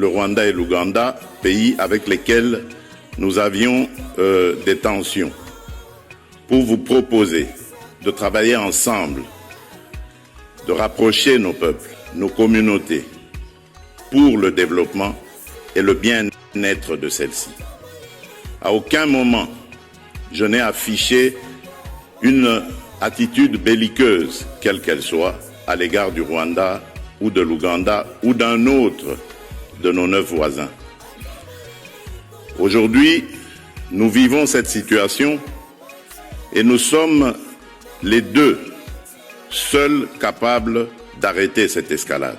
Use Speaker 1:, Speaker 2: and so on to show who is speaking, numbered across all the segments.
Speaker 1: le Rwanda et l'Ouganda, pays avec lesquels nous avions des tensions, pour vous proposer de travailler ensemble, de rapprocher nos peuples, nos communautés, pour le développement et le bien-être de celles-ci. À aucun moment, je n'ai affiché une attitude belliqueuse, quelle qu'elle soit, à l'égard du Rwanda ou de l'Ouganda ou d'un autre de nos 9 voisins. Aujourd'hui, nous vivons cette situation et nous sommes les deux seuls capables d'arrêter cette escalade.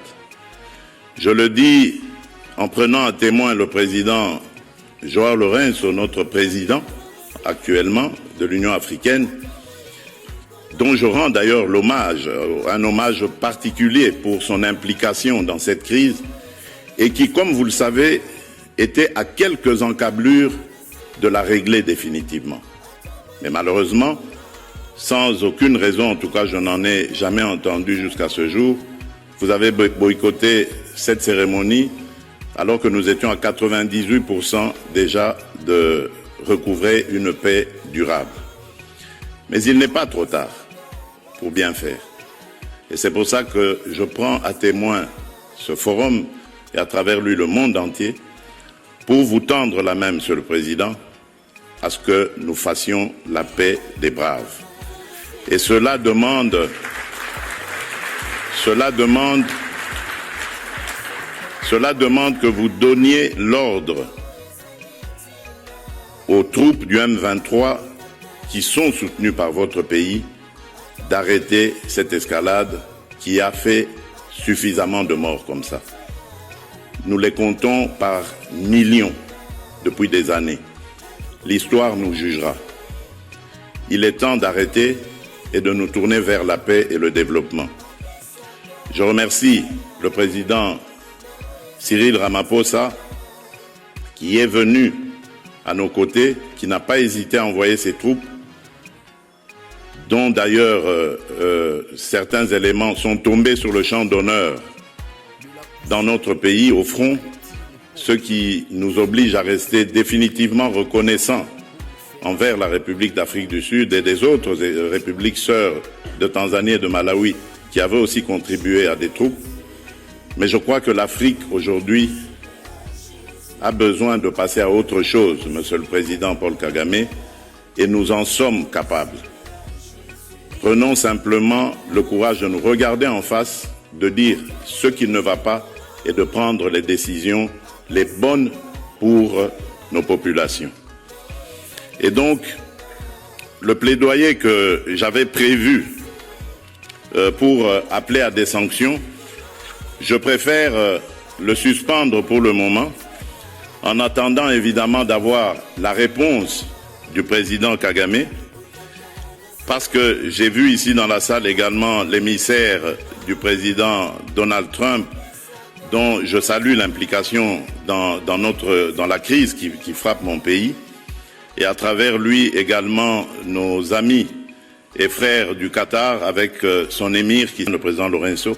Speaker 1: Je le dis en prenant à témoin le président João Lourenço, notre président actuellement de l'Union africaine, dont je rends d'ailleurs l'hommage, un hommage particulier pour son implication dans cette crise et qui, comme vous le savez, était à quelques encablures de la régler définitivement. Mais malheureusement, sans aucune raison, en tout cas je n'en ai jamais entendu jusqu'à ce jour, vous avez boycotté cette cérémonie alors que nous étions à 98% déjà de recouvrer une paix durable. Mais il n'est pas trop tard pour bien faire. Et c'est pour ça que je prends à témoin ce forum et à travers lui le monde entier pour vous tendre la main, Monsieur le Président, à ce que nous fassions la paix des braves. Et cela demande que vous donniez l'ordre aux troupes du M23 qui sont soutenues par votre pays d'arrêter cette escalade qui a fait suffisamment de morts comme ça. Nous les comptons par millions depuis des années. L'histoire nous jugera. Il est temps d'arrêter et de nous tourner vers la paix et le développement. Je remercie le président Cyril Ramaphosa qui est venu à nos côtés, qui n'a pas hésité à envoyer ses troupes, dont d'ailleurs certains éléments sont tombés sur le champ d'honneur dans notre pays, au front, ce qui nous oblige à rester définitivement reconnaissants envers la République d'Afrique du Sud et des autres républiques sœurs de Tanzanie et de Malawi qui avaient aussi contribué à des troupes. Mais je crois que l'Afrique aujourd'hui a besoin de passer à autre chose, Monsieur le Président Paul Kagame, et nous en sommes capables. Prenons simplement le courage de nous regarder en face, de dire ce qui ne va pas et de prendre les décisions les bonnes pour nos populations. Et donc, le plaidoyer que j'avais prévu pour appeler à des sanctions, je préfère le suspendre pour le moment, en attendant évidemment d'avoir la réponse du président Kagame, parce que j'ai vu ici dans la salle également l'émissaire du président Donald Trump, dont je salue l'implication dans la crise qui frappe mon pays, et à travers lui également nos amis et frères du Qatar avec son émir, qui est le président Lourenço,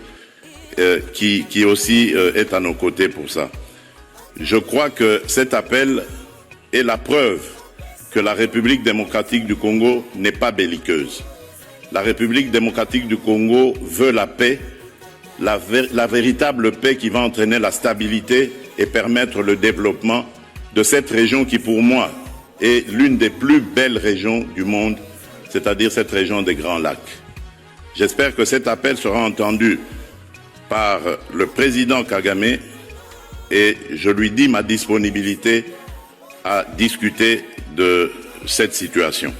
Speaker 1: qui aussi est à nos côtés pour ça. Je crois que cet appel est la preuve que la République démocratique du Congo n'est pas belliqueuse. La République démocratique du Congo veut la paix, la véritable paix qui va entraîner la stabilité et permettre le développement de cette région qui, pour moi, est l'une des plus belles régions du monde, c'est-à-dire cette région des Grands Lacs. J'espère que cet appel sera entendu par le président Kagame et je lui dis ma disponibilité à discuter de cette situation.